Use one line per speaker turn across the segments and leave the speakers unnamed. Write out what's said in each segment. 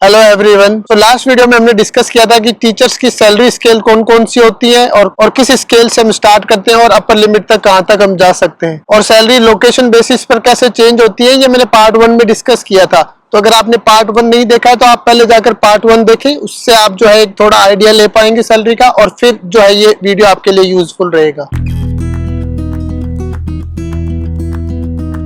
Hello everyone. तो last video में हमने डिस्कस किया था कि टीचर्स की सैलरी स्केल कौन कौन सी होती है और किस स्केल से हम स्टार्ट करते हैं और अपर लिमिट तक कहां तक हम जा सकते हैं, और सैलरी लोकेशन बेसिस पर कैसे चेंज होती है, ये मैंने पार्ट 1 में डिस्कस किया था। तो अगर आपने पार्ट 1 नहीं देखा है तो आप पहले जाकर पार्ट 1 देखें, उससे आप जो है थोड़ा आइडिया ले पाएंगे सैलरी का, और फिर जो है ये वीडियो आपके लिए यूजफुल रहेगा।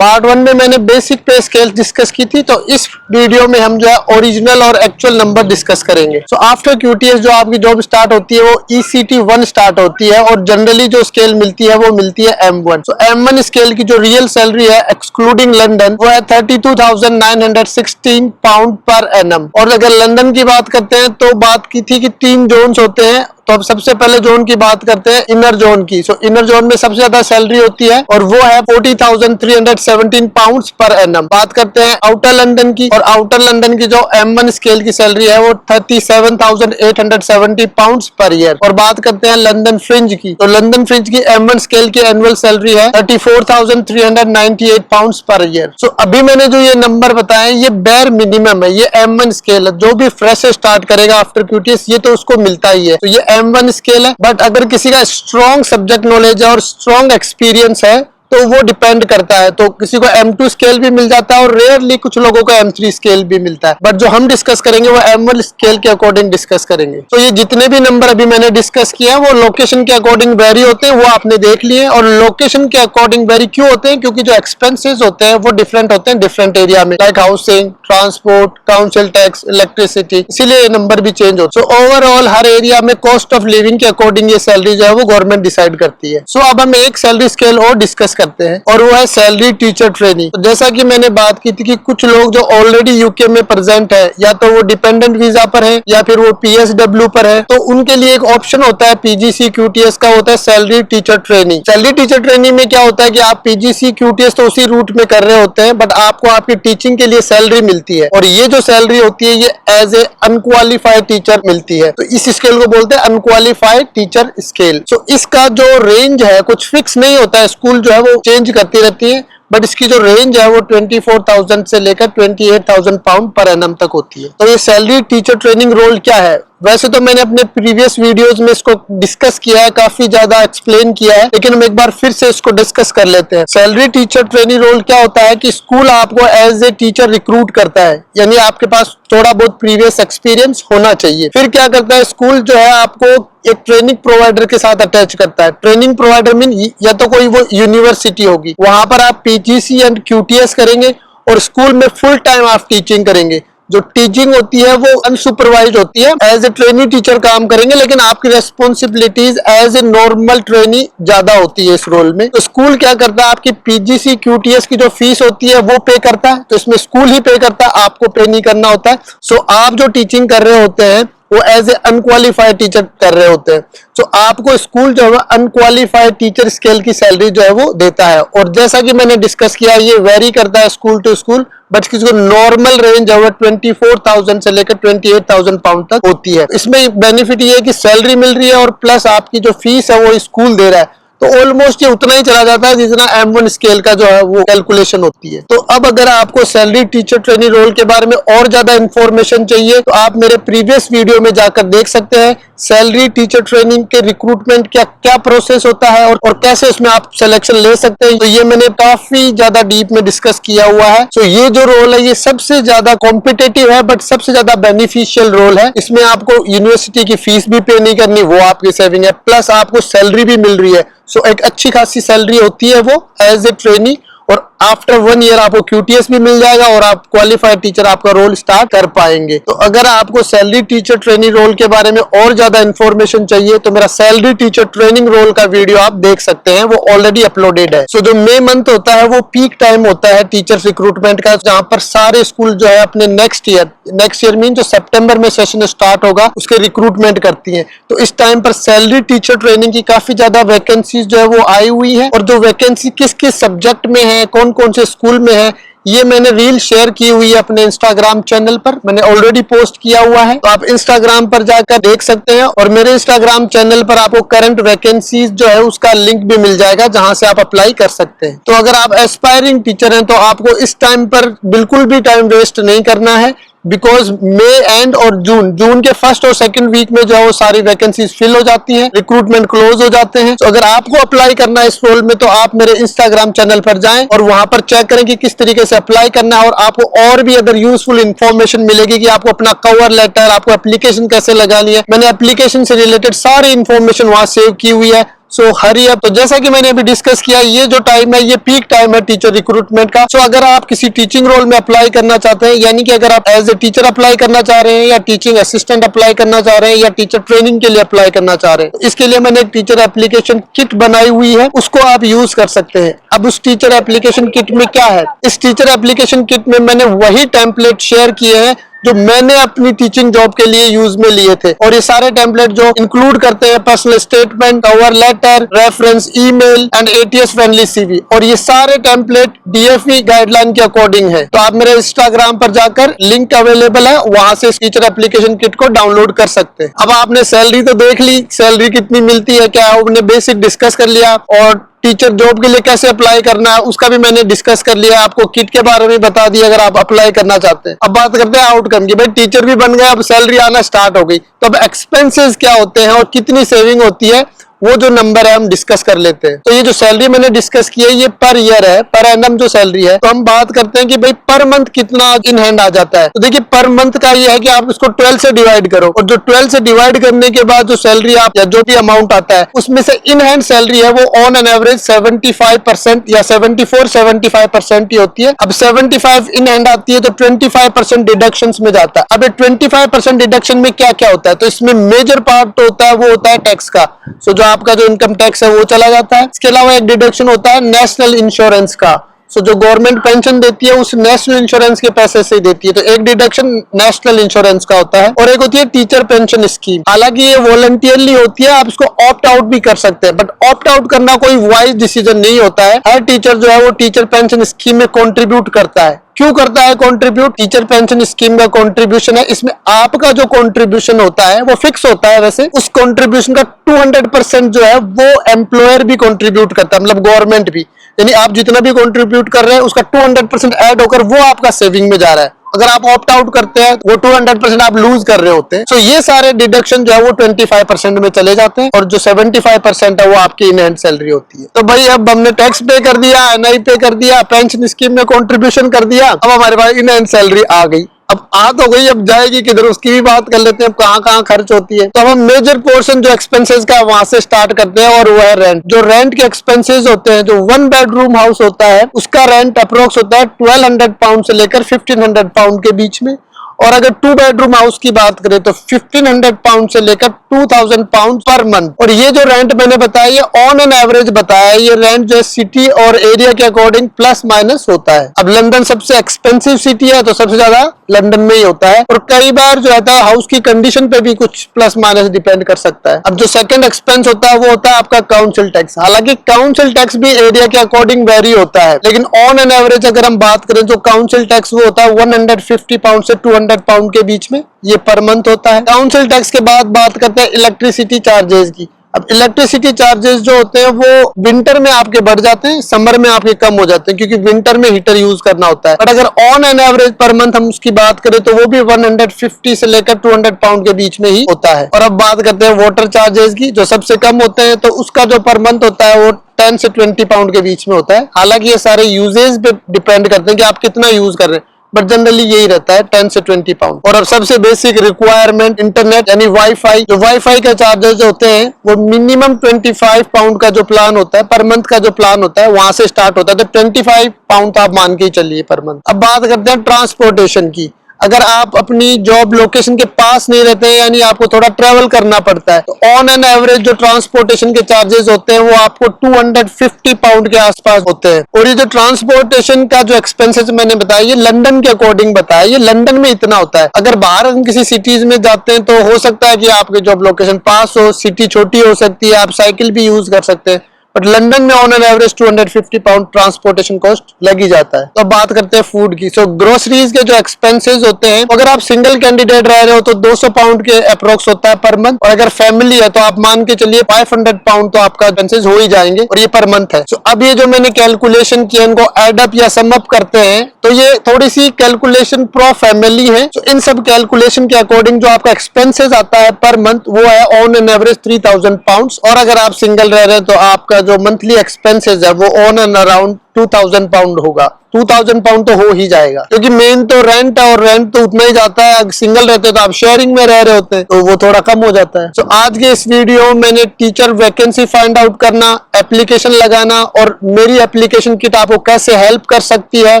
पार्ट 1 में मैंने बेसिक पे स्केल डिस्कस की थी, तो इस वीडियो में हम जो है ओरिजिनल और एक्चुअल नंबर डिस्कस करेंगे। सो आफ्टर QTS जो आपकी जॉब स्टार्ट होती है वो ECT 1 स्टार्ट होती है, और जनरली जो स्केल मिलती है वो मिलती है M1। सो M1 स्केल की जो रियल सैलरी है एक्सक्लूडिंग लंदन वो है 32,916 पाउंड पर एनम। और अगर लंदन की बात करते हैं तो बात की थी कि 3 जोन्स होते हैं, तो अब सबसे पहले जोन की बात करते हैं इनर जोन की। सो इनर जोन में सबसे ज्यादा सैलरी होती है और वो है 40,317 पाउंड्स पर एनम। बात करते हैं आउटर लंदन की, और आउटर लंदन की जो M1 स्केल की सैलरी है वो 37,870 पाउंड्स पर ईयर। और बात करते हैं लंदन फ्रिंज की, तो लंदन फ्रिंज की M1 स्केल की एनुअल सैलरी है 34,398 पाउंड्स पर ईयर। सो अभी मैंने जो ये नंबर बताए ये बेयर मिनिमम है, ये M1 स्केल है। जो भी फ्रेश स्टार्ट करेगा आफ्टर QTS ये तो उसको मिलता ही है, तो ये M1 स्केल है। बट अगर किसी का स्ट्रॉन्ग सब्जेक्ट नॉलेज है और स्ट्रॉन्ग एक्सपीरियंस है तो वो डिपेंड करता है, तो किसी को M2 स्केल भी मिल जाता है और रेयरली कुछ लोगों को M3 स्केल भी मिलता है। बट जो हम डिस्कस करेंगे वो M1 स्केल के अकॉर्डिंग डिस्कस करेंगे। तो ये जितने भी नंबर अभी मैंने डिस्कस किया वो लोकेशन के अकॉर्डिंग वेरी होते हैं, वो आपने देख लिए। और लोकेशन के अकॉर्डिंग वेरी क्यों होते हैं? क्योंकि जो एक्सपेंसेस होते हैं वो डिफरेंट होते हैं डिफरेंट एरिया में, like housing, transport, council tax, electricity, इसीलिए ये नंबर भी चेंज होते हैं। सो ओवरऑल हर एरिया में कॉस्ट ऑफ लिविंग के अकॉर्डिंग ये सैलरी जो है वो गवर्नमेंट डिसाइड करती है। सो अब हम एक सैलरी स्केल और डिस्कस करते हैं, और वो है सैलरी टीचर ट्रेनिंग। तो जैसा कि मैंने बात की थी कि कुछ लोग जो ऑलरेडी यूके में प्रेजेंट है, या तो वो डिपेंडेंट वीजा पर है या फिर वो PSW पर है, तो उनके लिए एक ऑप्शन होता है PGC QTS का, होता है salary teacher training. Salary teacher training में क्या होता है कि आप PGC QTS तो उसी रूट में कर रहे होते हैं, बट आपको आपकी टीचिंग के लिए सैलरी मिलती है, और ये जो सैलरी होती है ये एज ए अनक्वालिफाइड टीचर मिलती है। तो इस स्केल को बोलते हैं अनक्वालिफाइड टीचर स्केल। सो इसका जो रेंज है कुछ फिक्स नहीं होता है, स्कूल जो है वो चेंज करती रहती है, बट इसकी जो रेंज है वो 24,000 से लेकर 28,000 पाउंड पर एनम तक होती है। तो ये सैलरी टीचर ट्रेनिंग रोल क्या है? वैसे तो मैंने अपने प्रीवियस वीडियोस में इसको डिस्कस किया है, काफी ज्यादा एक्सप्लेन किया है, लेकिन हम एक बार फिर से इसको डिस्कस कर लेते हैं। सैलरी टीचर ट्रेनिंग रोल क्या होता है कि स्कूल आपको एज ए टीचर रिक्रूट करता है, यानी आपके पास थोड़ा बहुत प्रीवियस एक्सपीरियंस होना चाहिए। फिर क्या करता है स्कूल जो है आपको एक ट्रेनिंग प्रोवाइडर के साथ अटैच करता है। ट्रेनिंग प्रोवाइडर मीन या तो कोई वो यूनिवर्सिटी होगी, वहां पर आप PGC एंड QTS करेंगे और स्कूल में फुल टाइम आप टीचिंग करेंगे। जो टीचिंग होती है वो अनसुपरवाइज होती है, एज ए ट्रेनी टीचर काम करेंगे, लेकिन आपकी responsibilities as a normal trainee ज्यादा होती है इस रोल में। तो स्कूल क्या करता है, आपकी PGC QTS की जो फीस होती है वो पे करता है, तो इसमें स्कूल ही पे करता है, आपको पे नहीं करना होता है। सो आप जो टीचिंग कर रहे होते हैं वो एज ए अनक्वालिफाइड टीचर कर रहे होते हैं, तो आपको स्कूल जो है अनक्वालिफाइड टीचर स्केल की सैलरी जो है वो देता है। और जैसा कि मैंने डिस्कस किया ये वेरी करता है स्कूल टू स्कूल, बट किसी को नॉर्मल रेंज है वो 24,000 से लेकर 28,000 पाउंड तक होती है। इसमें बेनिफिट ये है कि सैलरी मिल रही है और प्लस आपकी जो फीस है वो स्कूल दे रहा है, तो ऑलमोस्ट ये उतना ही चला जाता है जितना M1 स्केल का जो है वो कैलकुलेशन होती है। तो अब अगर आपको सैलरी टीचर ट्रेनिंग रोल के बारे में और ज्यादा इंफॉर्मेशन चाहिए तो आप मेरे प्रीवियस वीडियो में जाकर देख सकते हैं सैलरी टीचर ट्रेनिंग के रिक्रूटमेंट क्या क्या प्रोसेस होता है और कैसे उसमें आप सिलेक्शन ले सकते हैं। तो ये मैंने काफी ज्यादा डीप में डिस्कस किया हुआ है। तो ये जो रोल है ये सबसे ज्यादा कॉम्पिटेटिव है, बट सबसे ज्यादा बेनिफिशियल रोल है। इसमें आपको यूनिवर्सिटी की फीस भी पे नहीं करनी, वो आपकी सेविंग है, प्लस आपको सैलरी भी मिल रही है। सो एक अच्छी खासी सैलरी होती है वो एज ए ट्रेनी, और आफ्टर 1 ईयर आपको QTS भी मिल जाएगा और आप क्वालिफाइड टीचर आपका रोल स्टार्ट कर पाएंगे। तो अगर आपको सैलरी टीचर ट्रेनिंग रोल के बारे में और ज्यादा इंफॉर्मेशन चाहिए तो मेरा सैलरी टीचर ट्रेनिंग रोल का वीडियो आप देख सकते हैं, वो ऑलरेडी अपलोडेड है। सो जो मई मंथ होता है वो पीक टाइम होता है टीचर्स रिक्रूटमेंट का, जहां पर सारे स्कूल जो है अपने नेक्स्ट ईयर मीन जो सितंबर में सेशन स्टार्ट होगा उसके रिक्रूटमेंट करती है। तो इस टाइम पर सैलरी टीचर ट्रेनिंग की काफी ज्यादा वैकेंसीज जो है वो आई हुई है, और जो वैकेंसी किस किस सब्जेक्ट में है, कौन कौन से स्कूल में है, ये मैंने रील शेयर की हुई है अपने इंस्टाग्राम चैनल पर, मैंने ऑलरेडी पोस्ट किया हुआ है, तो आप इंस्टाग्राम पर जाकर देख सकते हैं। और मेरे इंस्टाग्राम चैनल पर आपको करंट वैकेंसीज जो है उसका लिंक भी मिल जाएगा जहां से आप अप्लाई कर सकते हैं। तो अगर आप एस्पायरिंग टीचर हैं तो आपको इस टाइम पर बिल्कुल भी टाइम वेस्ट नहीं करना है, बिकॉज मई एंड और जून के फर्स्ट और सेकंड वीक में जो है वो सारी वैकेंसीज फिल हो जाती हैं, रिक्रूटमेंट क्लोज हो जाते हैं। तो अगर आपको अप्लाई करना है इस रोल में तो आप मेरे इंस्टाग्राम चैनल पर जाएं और वहां पर चेक करें कि किस तरीके से अप्लाई करना है, और आपको और भी अगर यूजफुल इंफॉर्मेशन मिलेगी कि आपको अपना कवर लेटर, आपको एप्लीकेशन कैसे लगानी है। मैंने एप्लीकेशन से रिलेटेड सारी इंफॉर्मेशन वहां सेव की हुई है। सो हरी अप। तो जैसा कि मैंने अभी डिस्कस किया, ये जो टाइम है ये पीक टाइम है टीचर रिक्रूटमेंट का। सो अगर आप किसी टीचिंग रोल में अप्लाई करना चाहते हैं, यानी कि अगर आप एज ए टीचर अप्लाई करना चाह रहे हैं, या टीचिंग असिस्टेंट अप्लाई करना चाह रहे हैं, या टीचर ट्रेनिंग के लिए अप्लाई करना चाह रहे हैं, तो इसके लिए मैंने एक टीचर एप्लीकेशन किट बनाई हुई है, उसको आप यूज कर सकते हैं। अब उस टीचर एप्लीकेशन किट में क्या है, इस टीचर एप्लीकेशन किट में मैंने वही टेम्पलेट शेयर किए हैं जो मैंने अपनी टीचिंग जॉब के लिए यूज में लिए थे। और ये सारे टेम्पलेट जो इंक्लूड करते हैं personal statement, cover letter, reference email and ATS friendly CV, और ये सारे टेम्पलेट डीएफई गाइडलाइन के अकॉर्डिंग है। तो आप मेरे इंस्टाग्राम पर जाकर, लिंक अवेलेबल है, वहां से टीचर एप्लीकेशन किट को डाउनलोड कर सकते हैं। अब आपने सैलरी तो देख ली, सैलरी कितनी मिलती है, क्या हमने बेसिक डिस्कस कर लिया, और टीचर जॉब के लिए कैसे अप्लाई करना है उसका भी मैंने डिस्कस कर लिया, आपको किट के बारे में बता दिया अगर आप अप्लाई करना चाहते हैं। अब बात करते हैं आउटकम की। भाई टीचर भी बन गए, अब सैलरी आना स्टार्ट हो गई, तो अब एक्सपेंसेस क्या होते हैं और कितनी सेविंग होती है, वो जो नंबर है हम डिस्कस कर लेते हैं। तो ये जो सैलरी मैंने डिस्कस की है ये पर ईयर है, पर एनम जो सैलरी है। तो हम बात करते हैं कि भाई पर मंथ कितना इन हैंड आ जाता है। तो देखिए पर मंथ का ये है कि आप इसको 12 से डिवाइड करो, और जो 12 से डिवाइड करने के बाद जो सैलरी आप या जो भी अमाउंट आता है उसमें से इन हैंड सैलरी है वो ऑन एन एवरेज 75% या 74-75% ही होती है। अब 75 इन हैंड आती है तो 25% डिडक्शन में जाता है। अब 25% डिडक्शन में क्या क्या होता है, तो इसमें मेजर पार्ट तो होता है वो होता है टैक्स का। सो जो आपका जो इनकम टैक्स है वो चला जाता है। इसके अलावा एक डिडक्शन होता है नेशनल इंश्योरेंस का। सो जो गवर्नमेंट पेंशन देती है उस नेशनल इंश्योरेंस के पैसे से ही देती है, तो एक डिडक्शन नेशनल इंश्योरेंस का होता है। और एक होती है टीचर पेंशन स्कीम। हालांकि ये वॉलंटियरली होती है, आप इसको ऑप्ट आउट भी कर सकते हैं, बट ऑप्ट आउट करना कोई वाइज डिसीजन नहीं होता है। हर टीचर जो है वो टीचर पेंशन स्कीम में कॉन्ट्रीब्यूट करता है। क्यों करता है कॉन्ट्रीब्यूट? टीचर पेंशन स्कीम का कॉन्ट्रीब्यूशन है, इसमें आपका जो कॉन्ट्रीब्यूशन होता है वो फिक्स होता है। वैसे उस कॉन्ट्रीब्यूशन का 200% जो है वो एम्प्लॉयर भी कॉन्ट्रीब्यूट करता है, मतलब गवर्नमेंट भी। यानी आप जितना भी कॉन्ट्रीब्यूट कर रहे हैं उसका 200% ऐड होकर वो आपका सेविंग में जा रहा है। अगर आप ऑप्ट आउट करते हैं वो 200% आप लूज कर रहे होते हैं। सो ये सारे डिडक्शन जो है वो 25% में चले जाते हैं, और जो 75% है वो आपकी इन हैंड सैलरी होती है। तो भाई अब हमने टैक्स पे कर दिया, एनआई पे कर दिया, पेंशन स्कीम में कॉन्ट्रीब्यूशन कर दिया, अब हमारे पास इन हैंड सैलरी आ गई। अब आ तो गई, अब जाएगी किधर उसकी भी बात कर लेते हैं, अब कहाँ कहाँ खर्च होती है। तो अब हम मेजर पोर्शन जो एक्सपेंसेस का वहां से स्टार्ट करते हैं, और वो है रेंट। जो रेंट के एक्सपेंसेस होते हैं, जो 1 बेडरूम हाउस होता है उसका रेंट अप्रोक्स होता है 1200 पाउंड से लेकर 1500 पाउंड के बीच में। और अगर 2 बेडरूम हाउस की बात करें तो 1500 पाउंड से लेकर 2000 पाउंड पर मंथ। और ये जो रेंट मैंने बताया ये ऑन एन एवरेज बताया, ये रेंट जो है सिटी और एरिया के अकॉर्डिंग प्लस माइनस होता है। अब लंदन सबसे एक्सपेंसिव सिटी है तो सबसे ज्यादा लंदन में ही होता है, और कई बार जो है हाउस की कंडीशन पे भी कुछ प्लस माइनस डिपेंड कर सकता है। अब जो सेकंड एक्सपेंस होता है वो होता है आपका काउंसिल टैक्स। हालांकि काउंसिल टैक्स भी एरिया के अकॉर्डिंग वेरी होता है, लेकिन ऑन एन एवरेज अगर हम बात करें जो काउंसिल टैक्स वो होता है 150 पाउंड से 200 पाउंड के बीच में, ये पर मंथ होता है। काउंसिल टैक्स के बाद बात करते हैं इलेक्ट्रिसिटी चार्जेस की। अब इलेक्ट्रिसिटी चार्जेस जो होते हैं वो विंटर में आपके बढ़ जाते हैं, समर में आपके कम हो जाते हैं, क्योंकि विंटर में हीटर यूज करना होता है। बट अगर on an average per month हम उसकी बात करें तो वो भी 150 से लेकर 200 पाउंड के बीच में ही होता है। और अब बात करते हैं वाटर चार्जेस की, जो सबसे कम होते हैं, तो उसका जो पर मंथ होता है वो 10 से 20 पाउंड के बीच में होता है। हालांकि ये सारे यूजेज पे डिपेंड करते हैं कि आप कितना यूज कर रहे हैं, बट जनरली यही रहता है 10 से 20 पाउंड। और अब सबसे बेसिक रिक्वायरमेंट इंटरनेट यानी वाईफाई, जो वाईफाई के चार्जेस होते हैं वो मिनिमम 25 पाउंड का जो प्लान होता है, पर मंथ का जो प्लान होता है वहां से स्टार्ट होता है, तो 25 पाउंड आप मान के ही चलिए पर मंथ। अब बात करते हैं ट्रांसपोर्टेशन की। अगर आप अपनी जॉब लोकेशन के पास नहीं रहते हैं, यानी आपको थोड़ा ट्रेवल करना पड़ता है, तो ऑन एन एवरेज जो ट्रांसपोर्टेशन के चार्जेस होते हैं वो आपको 250 पाउंड के आसपास होते हैं। और ये जो ट्रांसपोर्टेशन का जो एक्सपेंसेस मैंने बताया ये लंदन के अकॉर्डिंग बताया, ये लंदन में इतना होता है। अगर बाहर हम किसी सिटीज में जाते हैं तो हो सकता है कि आपके जॉब लोकेशन पास हो, सिटी छोटी हो सकती है, आप साइकिल भी यूज कर सकते हैं, बट लंदन में on an average 250 pound transportation cost लग ही जाता है। तो अब बात करते हैं फूड की। सो ग्रोसरीज के जो एक्सपेंसेस होते हैं, अगर आप सिंगल कैंडिडेट रह रहे हो तो 200 पाउंड के अप्रोक्स होता है पर मंथ, और अगर फैमिली है तो आप मान के चलिए 500 पाउंड तो आपका एक्सपेंसेस हो ही जाएंगे, और ये पर मंथ है। सो अब ये जो मैंने कैलकुलेशन किया, इनको एड अप या सम अप करते हैं तो ये थोड़ी सी कैलकुलेशन प्रो फैमिली है। तो इन सब कैलकुलेशन के अकॉर्डिंग जो आपका एक्सपेंसेस आता है पर मंथ वो है ऑन एन एवरेज 3000 पाउंड, और अगर आप सिंगल रह रहे हैं तो आपका जो मंथली एक्सपेंसेस है वो ऑन एंड अराउंड 2000 पाउंड होगा। 2000 पाउंड तो हो ही जाएगा, क्योंकि मेन तो रेंट है, और रेंट तो उतना ही जाता है। सिंगल रहते तो आप शेयरिंग में रह रहे होते हैं तो वो थोड़ा कम हो जाता है। तो आज के इस वीडियो में मैंने टीचर वैकेंसी फाइंड आउट करना, एप्लीकेशन लगाना, और मेरी एप्लीकेशन किट आपको कैसे हेल्प कर सकती है,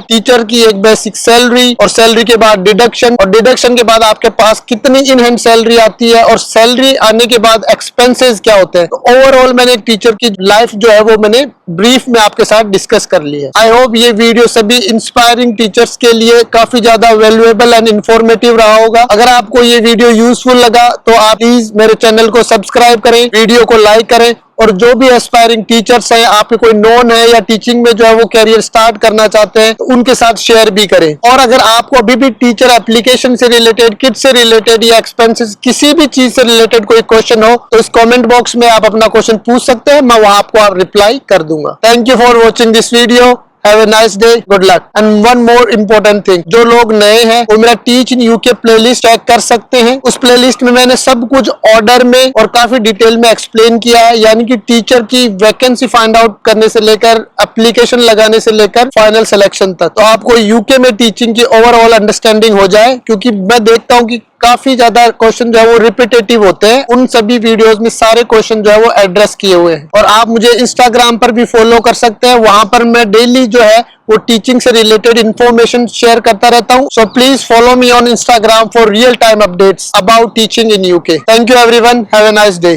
टीचर की एक बेसिक सैलरी, और सैलरी के बाद डिडक्शन, और डिडक्शन के बाद आपके पास कितनी इन हैंड सैलरी आती है, और सैलरी आने के बाद एक्सपेंसेस क्या होते हैं। तो ओवरऑल मैंने एक टीचर की लाइफ जो है वो मैंने ब्रीफ में आपके साथ डिस्कस कर ली है। आई होप ये वीडियो सभी इंस्पायरिंग टीचर्स के लिए काफी ज्यादा वैल्यूएबल एंड इंफॉर्मेटिव रहा होगा। अगर आपको ये वीडियो यूजफुल लगा तो आप प्लीज मेरे चैनल को सब्सक्राइब करें, वीडियो को लाइक करें, और जो भी एस्पायरिंग टीचर्स हैं, आपके कोई नोन है या टीचिंग में जो है वो कैरियर स्टार्ट करना चाहते हैं, तो उनके साथ शेयर भी करें। और अगर आपको अभी भी टीचर एप्लीकेशन से रिलेटेड, किट से रिलेटेड या एक्सपेंसेस किसी भी चीज से रिलेटेड कोई क्वेश्चन हो तो इस कमेंट बॉक्स में आप अपना क्वेश्चन पूछ सकते हैं, मैं वहां आपको रिप्लाई कर दूंगा। Thank you for watching this video. Have a nice day. Good luck. And one more important thing, जो लोग नए हैं वो मेरा teach in UK playlist check कर सकते हैं। उस प्लेलिस्ट में मैंने सब कुछ ऑर्डर में और काफी डिटेल में एक्सप्लेन किया है, यानी कि टीचर की वैकेंसी फाइंड आउट करने से लेकर एप्लीकेशन लगाने से लेकर फाइनल सिलेक्शन तक। तो आपको यूके में टीचिंग की ओवरऑल अंडरस्टैंडिंग हो जाए, क्योंकि मैं देखता हूँ कि काफी ज्यादा क्वेश्चन जो है वो रिपीटेटिव होते हैं। उन सभी वीडियोस में सारे क्वेश्चन जो है वो एड्रेस किए हुए हैं। और आप मुझे इंस्टाग्राम पर भी फॉलो कर सकते हैं, वहां पर मैं डेली जो है वो टीचिंग से रिलेटेड इंफॉर्मेशन शेयर करता रहता हूं। So please follow me on Instagram for real time updates about teaching in UK. Thank you everyone, have a nice day.